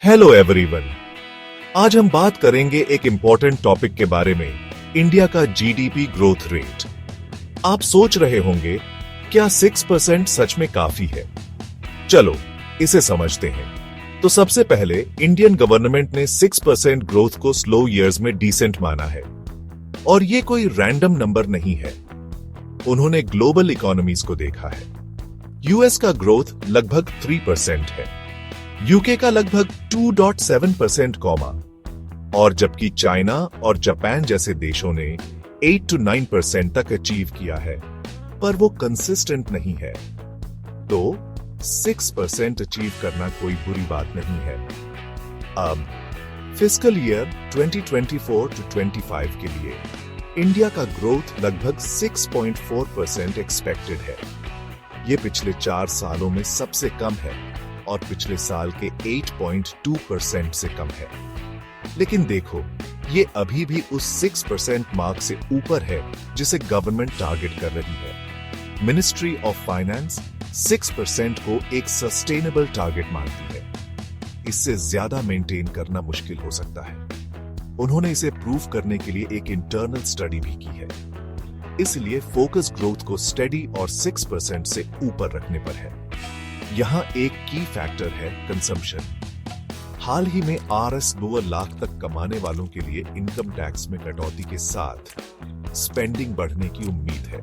Hello everyone. आज हम बात करेंगे एक इंपॉर्टेंट टॉपिक के बारे में, इंडिया का जीडीपी ग्रोथ रेट। आप सोच रहे होंगे क्या 6% सच में काफी है? चलो इसे समझते हैं। तो सबसे पहले इंडियन गवर्नमेंट ने 6% ग्रोथ को स्लो ईयर्स में डिसेंट माना है, और ये कोई रैंडम नंबर नहीं है। उन्होंने ग्लोबल इकोनॉमीज को देखा है। यूएस का ग्रोथ लगभग 3% है, यूके का लगभग 2.7% कॉमा, और जबकि चाइना और जापान जैसे देशों ने 8 to 9% तक अचीव किया है, पर वो कंसिस्टेंट नहीं है। तो 6% अचीव करना कोई बुरी बात नहीं है। अब फिस्कल ईयर 2024 to 25 के लिए इंडिया का ग्रोथ लगभग 6.4% एक्सपेक्टेड है। ये पिछले 4 सालों में सबसे कम है और पिछले साल के 8.2% से कम है। लेकिन देखो, ये अभी भी उस 6% मार्क से ऊपर है जिसे गवर्नमेंट टारगेट कर रही है। मिनिस्ट्री ऑफ फाइनेंस 6% को एक सस्टेनेबल टारगेट मानती है। इससे ज्यादा मेंटेन करना मुश्किल हो सकता है। उन्होंने इसे प्रूव करने के लिए एक इंटरनल स्टडी भी की है। इसलिए फोकस ग्रोथ को स्टेडी और 6% से ऊपर रखने पर है। यहां एक की फैक्टर है कंजम्पशन। हाल ही में RS 2 लाख तक कमाने वालों के लिए इनकम टैक्स में कटौती के साथ स्पेंडिंग बढ़ने की उम्मीद है।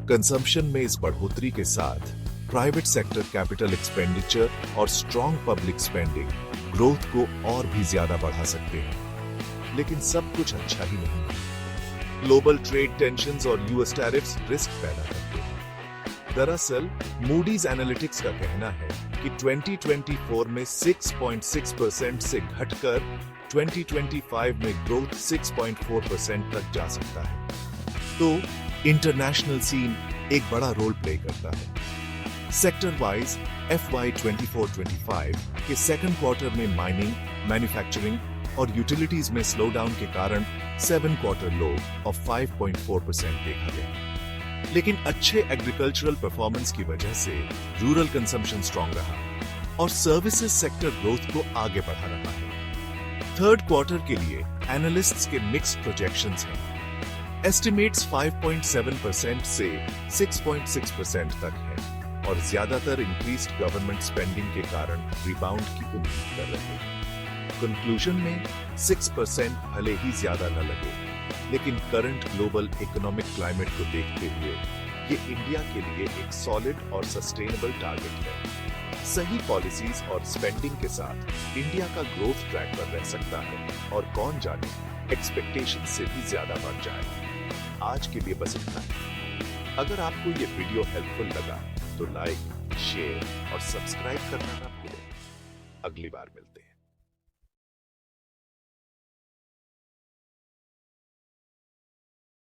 कंजम्पशन में इस बढ़ोतरी के साथ प्राइवेट सेक्टर कैपिटल एक्सपेंडिचर और स्ट्रॉन्ग पब्लिक स्पेंडिंग ग्रोथ को और भी ज्यादा बढ़ा सकते हैं। लेकिन सब कुछ अच्छा ही नहीं है। ग्लोबल ट्रेड टेंशंस और यूएस टैरिफ्स रिस्क पैदा करते हैं। दरअसल मूडीज एनालिटिक्स का कहना है कि 2024 में 6.6% से घटकर 2025 में ग्रोथ 6.4% तक जा सकता है। तो इंटरनेशनल सीन एक बड़ा रोल प्ले करता है। सेक्टर वाइज FY 24-25 के सेकंड क्वार्टर में माइनिंग, मैन्युफैक्चरिंग और यूटिलिटीज में स्लो डाउन के कारण 7 क्वार्टर लो ऑफ 5.4% देखा गया। लेकिन अच्छे एग्रीकल्चरल परफॉर्मेंस की वजह से रूरल कंजम्पशन स्ट्रांग रहा और सर्विसेज सेक्टर ग्रोथ को आगे बढ़ा रहा है। थर्ड क्वार्टर के लिए एनालिस्ट्स के मिक्स्ड प्रोजेक्शंस हैं। एस्टिमेट्स 5.7% से 6.6% तक है और ज्यादातर इंक्रीज्ड गवर्नमेंट स्पेंडिंग के कारण रिबाउंड की उम्मीद कर रहे हैं। कंक्लूजन में 6% भले ही ज्यादा न लगे, लेकिन करंट ग्लोबल इकोनॉमिक क्लाइमेट को देखते हुए ये इंडिया के लिए एक सॉलिड और सस्टेनेबल टारगेट है। सही पॉलिसीज और स्पेंडिंग के साथ इंडिया का ग्रोथ ट्रैक पर रह सकता है और कौन जाने एक्सपेक्टेशन से भी ज्यादा बढ़ जाए। आज के लिए बस इतना ही। अगर आपको ये वीडियो हेल्पफुल लगा तो लाइक, शेयर और सब्सक्राइब करना ना भूलें। अगली बार मिलते हैं।